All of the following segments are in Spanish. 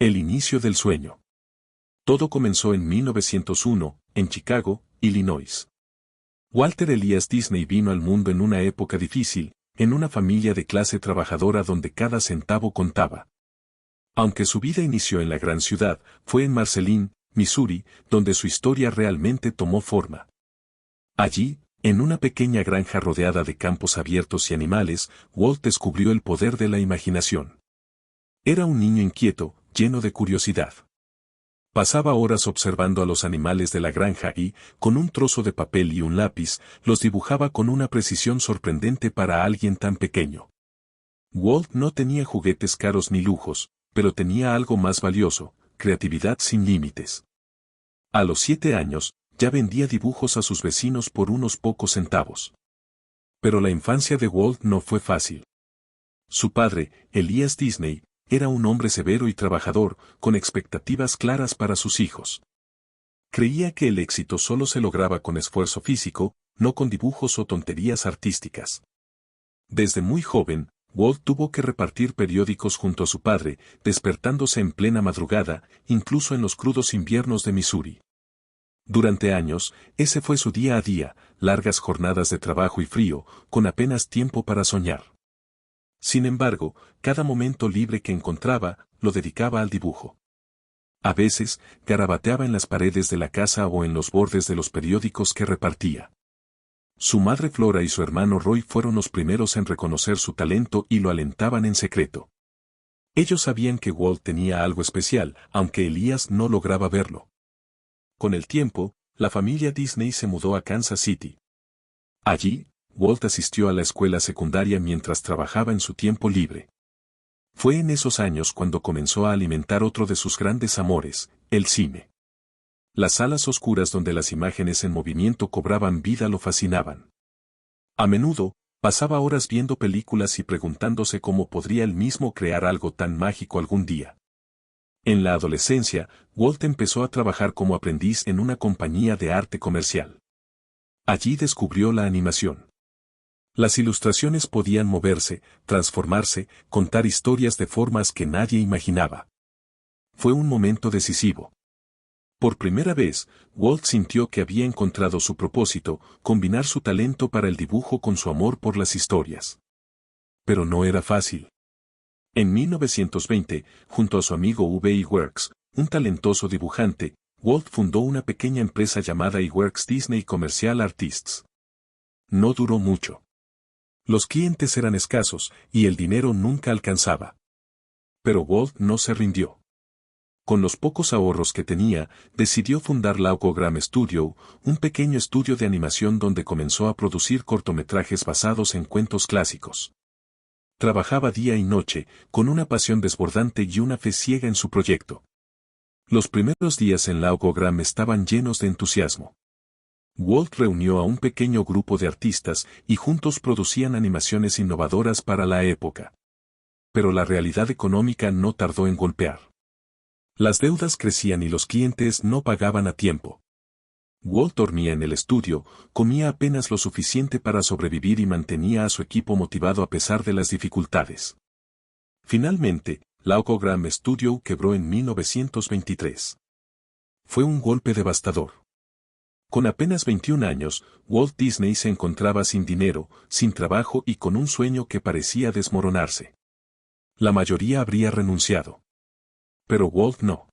El inicio del sueño. Todo comenzó en 1901, en Chicago, Illinois. Walter Elias Disney vino al mundo en una época difícil, en una familia de clase trabajadora donde cada centavo contaba. Aunque su vida inició en la gran ciudad, fue en Marceline, Missouri, donde su historia realmente tomó forma. Allí, en una pequeña granja rodeada de campos abiertos y animales, Walt descubrió el poder de la imaginación. Era un niño inquieto, lleno de curiosidad. Pasaba horas observando a los animales de la granja y, con un trozo de papel y un lápiz, los dibujaba con una precisión sorprendente para alguien tan pequeño. Walt no tenía juguetes caros ni lujos, pero tenía algo más valioso: creatividad sin límites. A los 7 años, ya vendía dibujos a sus vecinos por unos pocos centavos. Pero la infancia de Walt no fue fácil. Su padre, Elias Disney, era un hombre severo y trabajador, con expectativas claras para sus hijos. Creía que el éxito solo se lograba con esfuerzo físico, no con dibujos o tonterías artísticas. Desde muy joven, Walt tuvo que repartir periódicos junto a su padre, despertándose en plena madrugada, incluso en los crudos inviernos de Missouri. Durante años, ese fue su día a día, largas jornadas de trabajo y frío, con apenas tiempo para soñar. Sin embargo, cada momento libre que encontraba, lo dedicaba al dibujo. A veces, garabateaba en las paredes de la casa o en los bordes de los periódicos que repartía. Su madre Flora y su hermano Roy fueron los primeros en reconocer su talento y lo alentaban en secreto. Ellos sabían que Walt tenía algo especial, aunque Elias no lograba verlo. Con el tiempo, la familia Disney se mudó a Kansas City. Allí, Walt asistió a la escuela secundaria mientras trabajaba en su tiempo libre. Fue en esos años cuando comenzó a alimentar otro de sus grandes amores, el cine. Las salas oscuras donde las imágenes en movimiento cobraban vida lo fascinaban. A menudo, pasaba horas viendo películas y preguntándose cómo podría él mismo crear algo tan mágico algún día. En la adolescencia, Walt empezó a trabajar como aprendiz en una compañía de arte comercial. Allí descubrió la animación. Las ilustraciones podían moverse, transformarse, contar historias de formas que nadie imaginaba. Fue un momento decisivo. Por primera vez, Walt sintió que había encontrado su propósito: combinar su talento para el dibujo con su amor por las historias. Pero no era fácil. En 1920, junto a su amigo V.E. Works, un talentoso dibujante, Walt fundó una pequeña empresa llamada Works Disney Commercial Artists. No duró mucho. Los clientes eran escasos, y el dinero nunca alcanzaba. Pero Walt no se rindió. Con los pocos ahorros que tenía, decidió fundar Laukogram Studio, un pequeño estudio de animación donde comenzó a producir cortometrajes basados en cuentos clásicos. Trabajaba día y noche, con una pasión desbordante y una fe ciega en su proyecto. Los primeros días en Laukogram estaban llenos de entusiasmo. Walt reunió a un pequeño grupo de artistas y juntos producían animaciones innovadoras para la época. Pero la realidad económica no tardó en golpear. Las deudas crecían y los clientes no pagaban a tiempo. Walt dormía en el estudio, comía apenas lo suficiente para sobrevivir y mantenía a su equipo motivado a pesar de las dificultades. Finalmente, Laukogram Studio quebró en 1923. Fue un golpe devastador. Con apenas 21 años, Walt Disney se encontraba sin dinero, sin trabajo y con un sueño que parecía desmoronarse. La mayoría habría renunciado. Pero Walt no.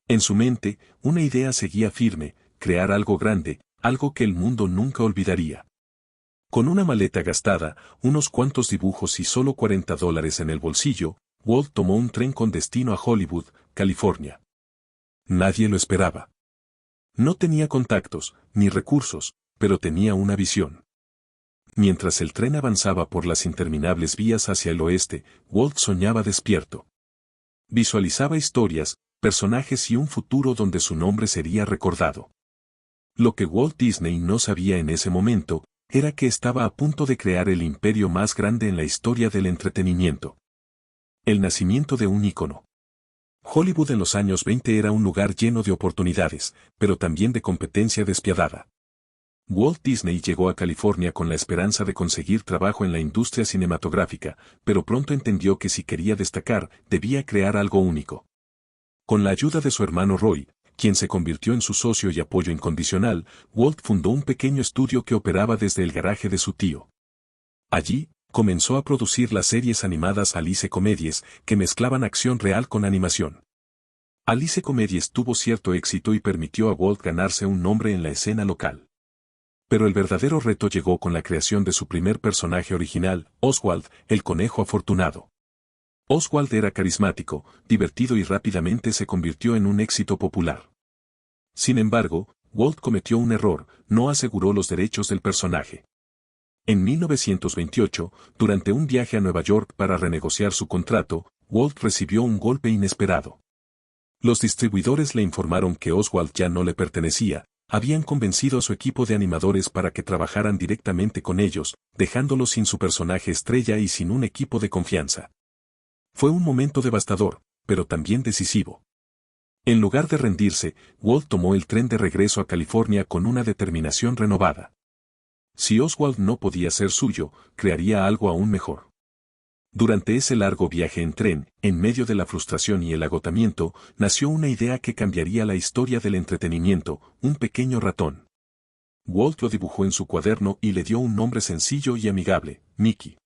En su mente, una idea seguía firme: crear algo grande, algo que el mundo nunca olvidaría. Con una maleta gastada, unos cuantos dibujos y solo $40 en el bolsillo, Walt tomó un tren con destino a Hollywood, California. Nadie lo esperaba. No tenía contactos, ni recursos, pero tenía una visión. Mientras el tren avanzaba por las interminables vías hacia el oeste, Walt soñaba despierto. Visualizaba historias, personajes y un futuro donde su nombre sería recordado. Lo que Walt Disney no sabía en ese momento, era que estaba a punto de crear el imperio más grande en la historia del entretenimiento. El nacimiento de un ícono. Hollywood en los años 20 era un lugar lleno de oportunidades, pero también de competencia despiadada. Walt Disney llegó a California con la esperanza de conseguir trabajo en la industria cinematográfica, pero pronto entendió que si quería destacar, debía crear algo único. Con la ayuda de su hermano Roy, quien se convirtió en su socio y apoyo incondicional, Walt fundó un pequeño estudio que operaba desde el garaje de su tío. Allí, comenzó a producir las series animadas Alice Comedies, que mezclaban acción real con animación. Alice Comedies tuvo cierto éxito y permitió a Walt ganarse un nombre en la escena local. Pero el verdadero reto llegó con la creación de su primer personaje original, Oswald, el conejo afortunado. Oswald era carismático, divertido y rápidamente se convirtió en un éxito popular. Sin embargo, Walt cometió un error, no aseguró los derechos del personaje. En 1928, durante un viaje a Nueva York para renegociar su contrato, Walt recibió un golpe inesperado. Los distribuidores le informaron que Oswald ya no le pertenecía, habían convencido a su equipo de animadores para que trabajaran directamente con ellos, dejándolo sin su personaje estrella y sin un equipo de confianza. Fue un momento devastador, pero también decisivo. En lugar de rendirse, Walt tomó el tren de regreso a California con una determinación renovada. Si Oswald no podía ser suyo, crearía algo aún mejor. Durante ese largo viaje en tren, en medio de la frustración y el agotamiento, nació una idea que cambiaría la historia del entretenimiento, un pequeño ratón. Walt lo dibujó en su cuaderno y le dio un nombre sencillo y amigable, Mickey.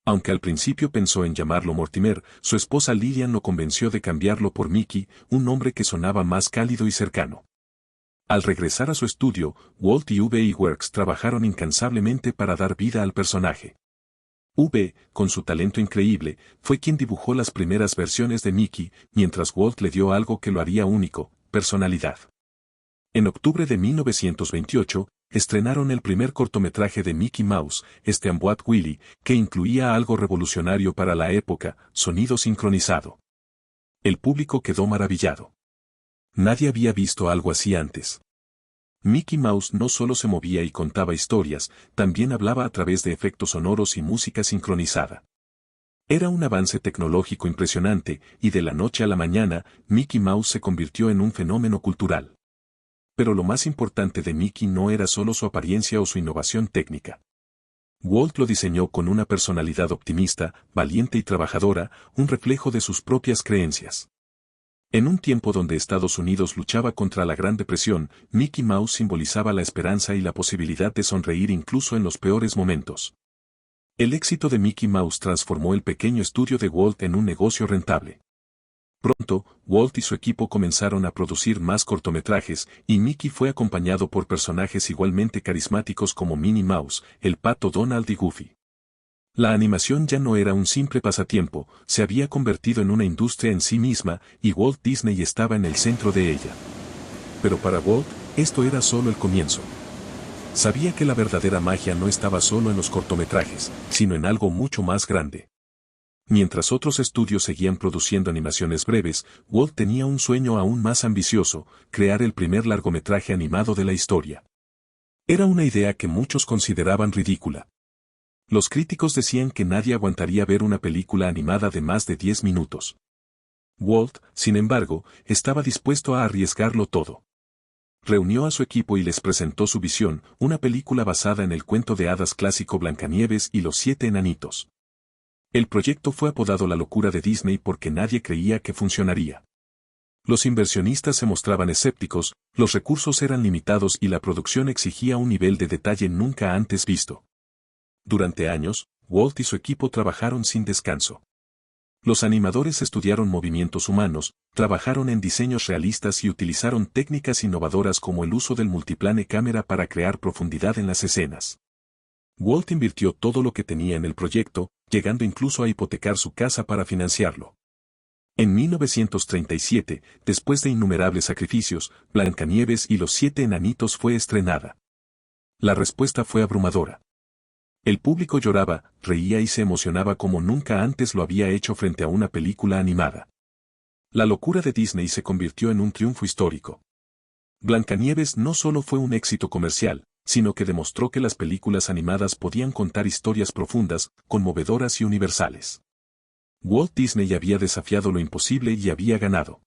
Aunque al principio pensó en llamarlo Mortimer, su esposa Lillian lo convenció de cambiarlo por Mickey, un nombre que sonaba más cálido y cercano. Al regresar a su estudio, Walt y V. Works trabajaron incansablemente para dar vida al personaje. V., con su talento increíble, fue quien dibujó las primeras versiones de Mickey, mientras Walt le dio algo que lo haría único, personalidad. En octubre de 1928, estrenaron el primer cortometraje de Mickey Mouse, Steamboat Willie, que incluía algo revolucionario para la época, sonido sincronizado. El público quedó maravillado. Nadie había visto algo así antes. Mickey Mouse no solo se movía y contaba historias, también hablaba a través de efectos sonoros y música sincronizada. Era un avance tecnológico impresionante, y de la noche a la mañana, Mickey Mouse se convirtió en un fenómeno cultural. Pero lo más importante de Mickey no era solo su apariencia o su innovación técnica. Walt lo diseñó con una personalidad optimista, valiente y trabajadora, un reflejo de sus propias creencias. En un tiempo donde Estados Unidos luchaba contra la Gran Depresión, Mickey Mouse simbolizaba la esperanza y la posibilidad de sonreír incluso en los peores momentos. El éxito de Mickey Mouse transformó el pequeño estudio de Walt en un negocio rentable. Pronto, Walt y su equipo comenzaron a producir más cortometrajes, y Mickey fue acompañado por personajes igualmente carismáticos como Minnie Mouse, el pato Donald y Goofy. La animación ya no era un simple pasatiempo, se había convertido en una industria en sí misma, y Walt Disney estaba en el centro de ella. Pero para Walt, esto era solo el comienzo. Sabía que la verdadera magia no estaba solo en los cortometrajes, sino en algo mucho más grande. Mientras otros estudios seguían produciendo animaciones breves, Walt tenía un sueño aún más ambicioso, crear el primer largometraje animado de la historia. Era una idea que muchos consideraban ridícula. Los críticos decían que nadie aguantaría ver una película animada de más de 10 minutos. Walt, sin embargo, estaba dispuesto a arriesgarlo todo. Reunió a su equipo y les presentó su visión, una película basada en el cuento de hadas clásico Blancanieves y los 7 enanitos. El proyecto fue apodado La locura de Disney porque nadie creía que funcionaría. Los inversionistas se mostraban escépticos, los recursos eran limitados y la producción exigía un nivel de detalle nunca antes visto. Durante años, Walt y su equipo trabajaron sin descanso. Los animadores estudiaron movimientos humanos, trabajaron en diseños realistas y utilizaron técnicas innovadoras como el uso del multiplane cámara para crear profundidad en las escenas. Walt invirtió todo lo que tenía en el proyecto, llegando incluso a hipotecar su casa para financiarlo. En 1937, después de innumerables sacrificios, Blancanieves y los 7 enanitos fue estrenada. La respuesta fue abrumadora. El público lloraba, reía y se emocionaba como nunca antes lo había hecho frente a una película animada. La locura de Disney se convirtió en un triunfo histórico. Blancanieves no solo fue un éxito comercial, sino que demostró que las películas animadas podían contar historias profundas, conmovedoras y universales. Walt Disney había desafiado lo imposible y había ganado.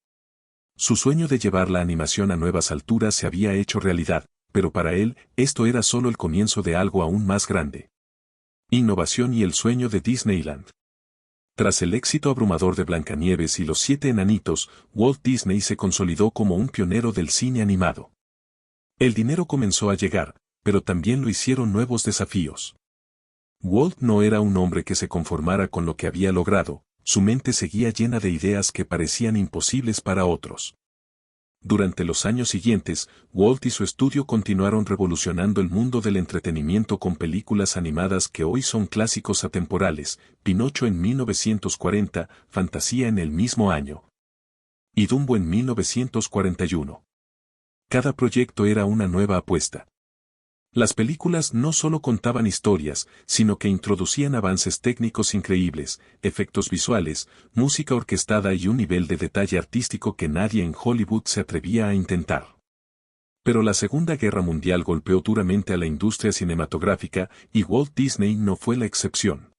Su sueño de llevar la animación a nuevas alturas se había hecho realidad, pero para él, esto era solo el comienzo de algo aún más grande. Innovación y el sueño de Disneyland. Tras el éxito abrumador de Blancanieves y los Siete Enanitos, Walt Disney se consolidó como un pionero del cine animado. El dinero comenzó a llegar, pero también lo hicieron nuevos desafíos. Walt no era un hombre que se conformara con lo que había logrado, su mente seguía llena de ideas que parecían imposibles para otros. Durante los años siguientes, Walt y su estudio continuaron revolucionando el mundo del entretenimiento con películas animadas que hoy son clásicos atemporales, Pinocho en 1940, Fantasía en el mismo año, y Dumbo en 1941. Cada proyecto era una nueva apuesta. Las películas no solo contaban historias, sino que introducían avances técnicos increíbles, efectos visuales, música orquestada y un nivel de detalle artístico que nadie en Hollywood se atrevía a intentar. Pero la Segunda Guerra Mundial golpeó duramente a la industria cinematográfica y Walt Disney no fue la excepción.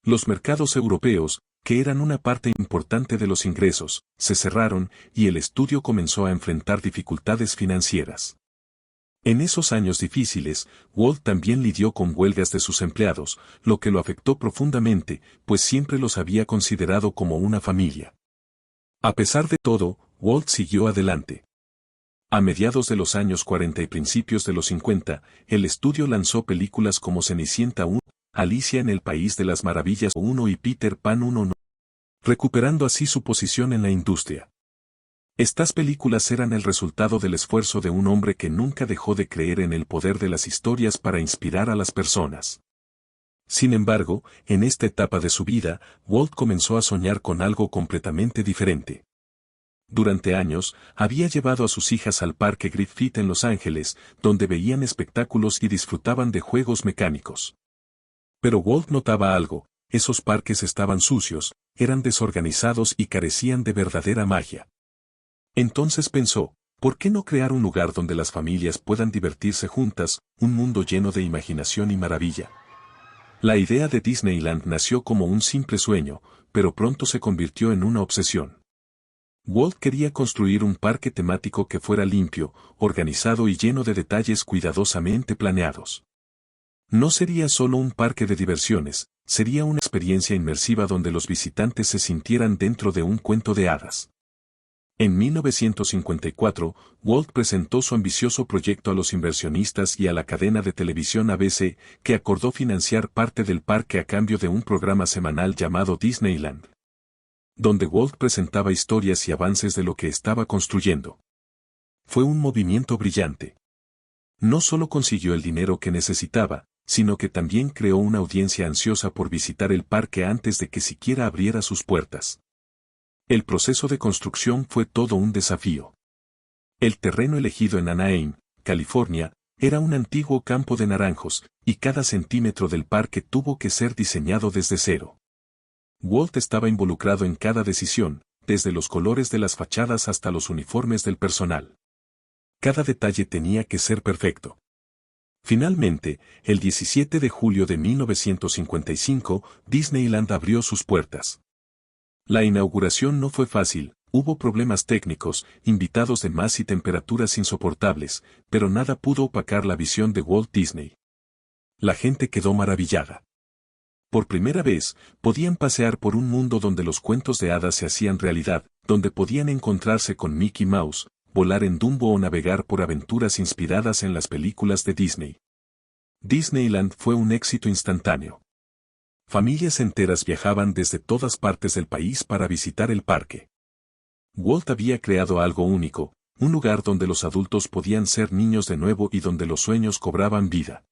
Los mercados europeos, que eran una parte importante de los ingresos, se cerraron y el estudio comenzó a enfrentar dificultades financieras. En esos años difíciles, Walt también lidió con huelgas de sus empleados, lo que lo afectó profundamente, pues siempre los había considerado como una familia. A pesar de todo, Walt siguió adelante. A mediados de los años 40 y principios de los 50, el estudio lanzó películas como Cenicienta 1, Alicia en el País de las Maravillas 1 y Peter Pan 1, recuperando así su posición en la industria. Estas películas eran el resultado del esfuerzo de un hombre que nunca dejó de creer en el poder de las historias para inspirar a las personas. Sin embargo, en esta etapa de su vida, Walt comenzó a soñar con algo completamente diferente. Durante años, había llevado a sus hijas al Parque Griffith en Los Ángeles, donde veían espectáculos y disfrutaban de juegos mecánicos. Pero Walt notaba algo, esos parques estaban sucios, eran desorganizados y carecían de verdadera magia. Entonces pensó, ¿por qué no crear un lugar donde las familias puedan divertirse juntas, un mundo lleno de imaginación y maravilla? La idea de Disneyland nació como un simple sueño, pero pronto se convirtió en una obsesión. Walt quería construir un parque temático que fuera limpio, organizado y lleno de detalles cuidadosamente planeados. No sería solo un parque de diversiones, sería una experiencia inmersiva donde los visitantes se sintieran dentro de un cuento de hadas. En 1954, Walt presentó su ambicioso proyecto a los inversionistas y a la cadena de televisión ABC, que acordó financiar parte del parque a cambio de un programa semanal llamado Disneyland, donde Walt presentaba historias y avances de lo que estaba construyendo. Fue un movimiento brillante. No solo consiguió el dinero que necesitaba, sino que también creó una audiencia ansiosa por visitar el parque antes de que siquiera abriera sus puertas. El proceso de construcción fue todo un desafío. El terreno elegido en Anaheim, California, era un antiguo campo de naranjos, y cada centímetro del parque tuvo que ser diseñado desde cero. Walt estaba involucrado en cada decisión, desde los colores de las fachadas hasta los uniformes del personal. Cada detalle tenía que ser perfecto. Finalmente, el 17 de julio de 1955, Disneyland abrió sus puertas. La inauguración no fue fácil, hubo problemas técnicos, invitados de más y temperaturas insoportables, pero nada pudo opacar la visión de Walt Disney. La gente quedó maravillada. Por primera vez, podían pasear por un mundo donde los cuentos de hadas se hacían realidad, donde podían encontrarse con Mickey Mouse, volar en Dumbo o navegar por aventuras inspiradas en las películas de Disney. Disneyland fue un éxito instantáneo. Familias enteras viajaban desde todas partes del país para visitar el parque. Walt había creado algo único, un lugar donde los adultos podían ser niños de nuevo y donde los sueños cobraban vida.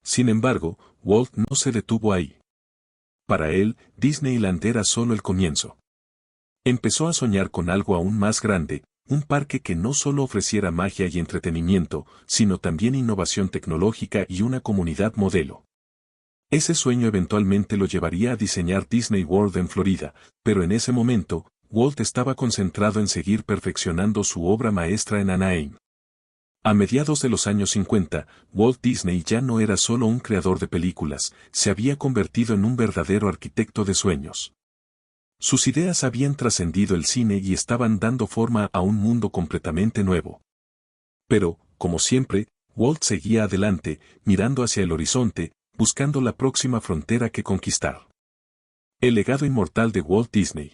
Sin embargo, Walt no se detuvo ahí. Para él, Disneyland era solo el comienzo. Empezó a soñar con algo aún más grande, un parque que no solo ofreciera magia y entretenimiento, sino también innovación tecnológica y una comunidad modelo. Ese sueño eventualmente lo llevaría a diseñar Disney World en Florida, pero en ese momento, Walt estaba concentrado en seguir perfeccionando su obra maestra en Anaheim. A mediados de los años 50, Walt Disney ya no era solo un creador de películas, se había convertido en un verdadero arquitecto de sueños. Sus ideas habían trascendido el cine y estaban dando forma a un mundo completamente nuevo. Pero, como siempre, Walt seguía adelante, mirando hacia el horizonte, buscando la próxima frontera que conquistar. El legado inmortal de Walt Disney.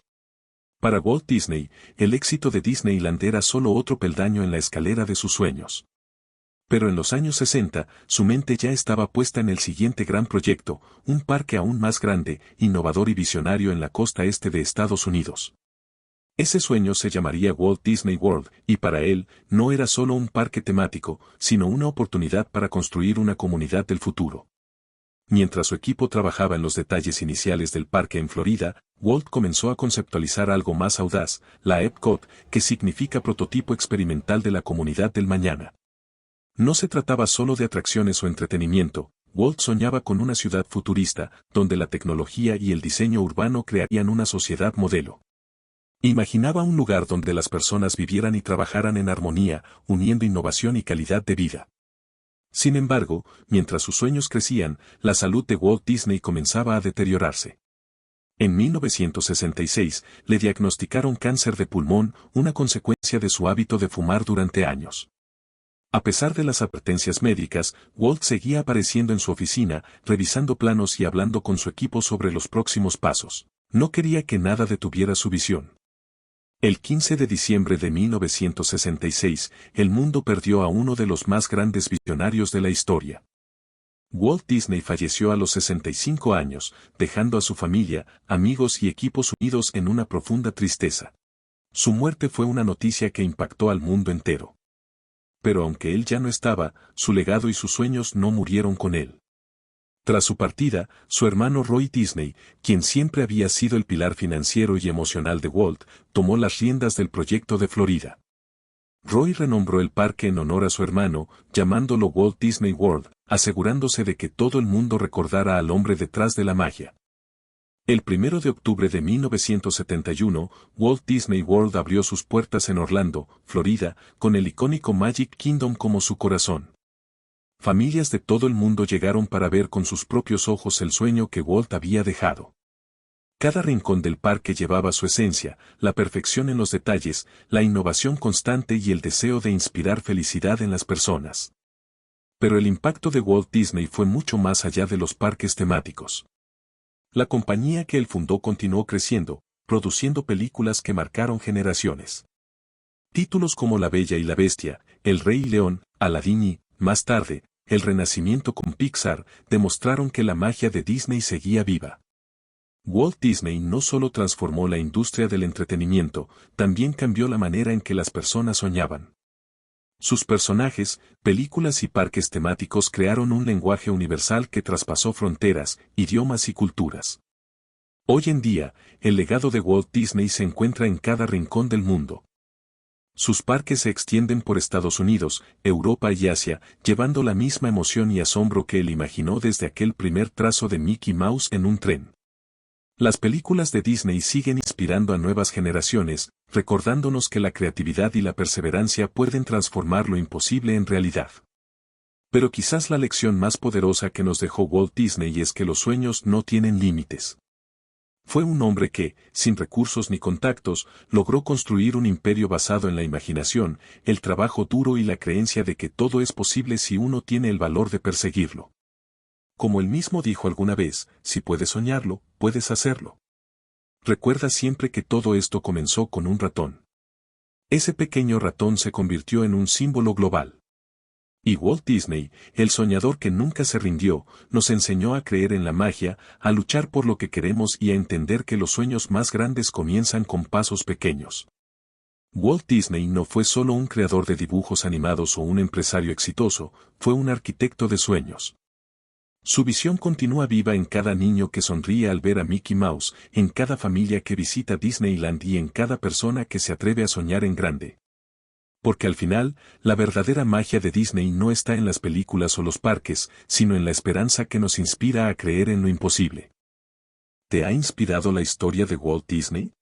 Para Walt Disney, el éxito de Disneyland era solo otro peldaño en la escalera de sus sueños. Pero en los años 60, su mente ya estaba puesta en el siguiente gran proyecto, un parque aún más grande, innovador y visionario en la costa este de Estados Unidos. Ese sueño se llamaría Walt Disney World, y para él, no era solo un parque temático, sino una oportunidad para construir una comunidad del futuro. Mientras su equipo trabajaba en los detalles iniciales del parque en Florida, Walt comenzó a conceptualizar algo más audaz, la Epcot, que significa prototipo experimental de la comunidad del mañana. No se trataba solo de atracciones o entretenimiento, Walt soñaba con una ciudad futurista, donde la tecnología y el diseño urbano crearían una sociedad modelo. Imaginaba un lugar donde las personas vivieran y trabajaran en armonía, uniendo innovación y calidad de vida. Sin embargo, mientras sus sueños crecían, la salud de Walt Disney comenzaba a deteriorarse. En 1966, le diagnosticaron cáncer de pulmón, una consecuencia de su hábito de fumar durante años. A pesar de las advertencias médicas, Walt seguía apareciendo en su oficina, revisando planos y hablando con su equipo sobre los próximos pasos. No quería que nada detuviera su visión. El 15 de diciembre de 1966, el mundo perdió a uno de los más grandes visionarios de la historia. Walt Disney falleció a los 65 años, dejando a su familia, amigos y equipos unidos en una profunda tristeza. Su muerte fue una noticia que impactó al mundo entero. Pero aunque él ya no estaba, su legado y sus sueños no murieron con él. Tras su partida, su hermano Roy Disney, quien siempre había sido el pilar financiero y emocional de Walt, tomó las riendas del proyecto de Florida. Roy renombró el parque en honor a su hermano, llamándolo Walt Disney World, asegurándose de que todo el mundo recordara al hombre detrás de la magia. El 1 de octubre de 1971, Walt Disney World abrió sus puertas en Orlando, Florida, con el icónico Magic Kingdom como su corazón. Familias de todo el mundo llegaron para ver con sus propios ojos el sueño que Walt había dejado. Cada rincón del parque llevaba su esencia, la perfección en los detalles, la innovación constante y el deseo de inspirar felicidad en las personas. Pero el impacto de Walt Disney fue mucho más allá de los parques temáticos. La compañía que él fundó continuó creciendo, produciendo películas que marcaron generaciones. Títulos como La Bella y la Bestia, El Rey León, Aladín y, más tarde, el Renacimiento con Pixar, demostraron que la magia de Disney seguía viva. Walt Disney no solo transformó la industria del entretenimiento, también cambió la manera en que las personas soñaban. Sus personajes, películas y parques temáticos crearon un lenguaje universal que traspasó fronteras, idiomas y culturas. Hoy en día, el legado de Walt Disney se encuentra en cada rincón del mundo. Sus parques se extienden por Estados Unidos, Europa y Asia, llevando la misma emoción y asombro que él imaginó desde aquel primer trazo de Mickey Mouse en un tren. Las películas de Disney siguen inspirando a nuevas generaciones, recordándonos que la creatividad y la perseverancia pueden transformar lo imposible en realidad. Pero quizás la lección más poderosa que nos dejó Walt Disney es que los sueños no tienen límites. Fue un hombre que, sin recursos ni contactos, logró construir un imperio basado en la imaginación, el trabajo duro y la creencia de que todo es posible si uno tiene el valor de perseguirlo. Como él mismo dijo alguna vez, si puedes soñarlo, puedes hacerlo. Recuerda siempre que todo esto comenzó con un ratón. Ese pequeño ratón se convirtió en un símbolo global. Y Walt Disney, el soñador que nunca se rindió, nos enseñó a creer en la magia, a luchar por lo que queremos y a entender que los sueños más grandes comienzan con pasos pequeños. Walt Disney no fue solo un creador de dibujos animados o un empresario exitoso, fue un arquitecto de sueños. Su visión continúa viva en cada niño que sonríe al ver a Mickey Mouse, en cada familia que visita Disneyland y en cada persona que se atreve a soñar en grande. Porque al final, la verdadera magia de Disney no está en las películas o los parques, sino en la esperanza que nos inspira a creer en lo imposible. ¿Te ha inspirado la historia de Walt Disney?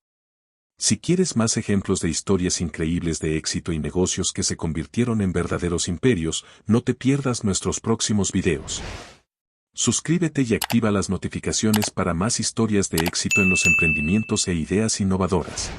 Si quieres más ejemplos de historias increíbles de éxito y negocios que se convirtieron en verdaderos imperios, no te pierdas nuestros próximos videos. Suscríbete y activa las notificaciones para más historias de éxito en los emprendimientos e ideas innovadoras.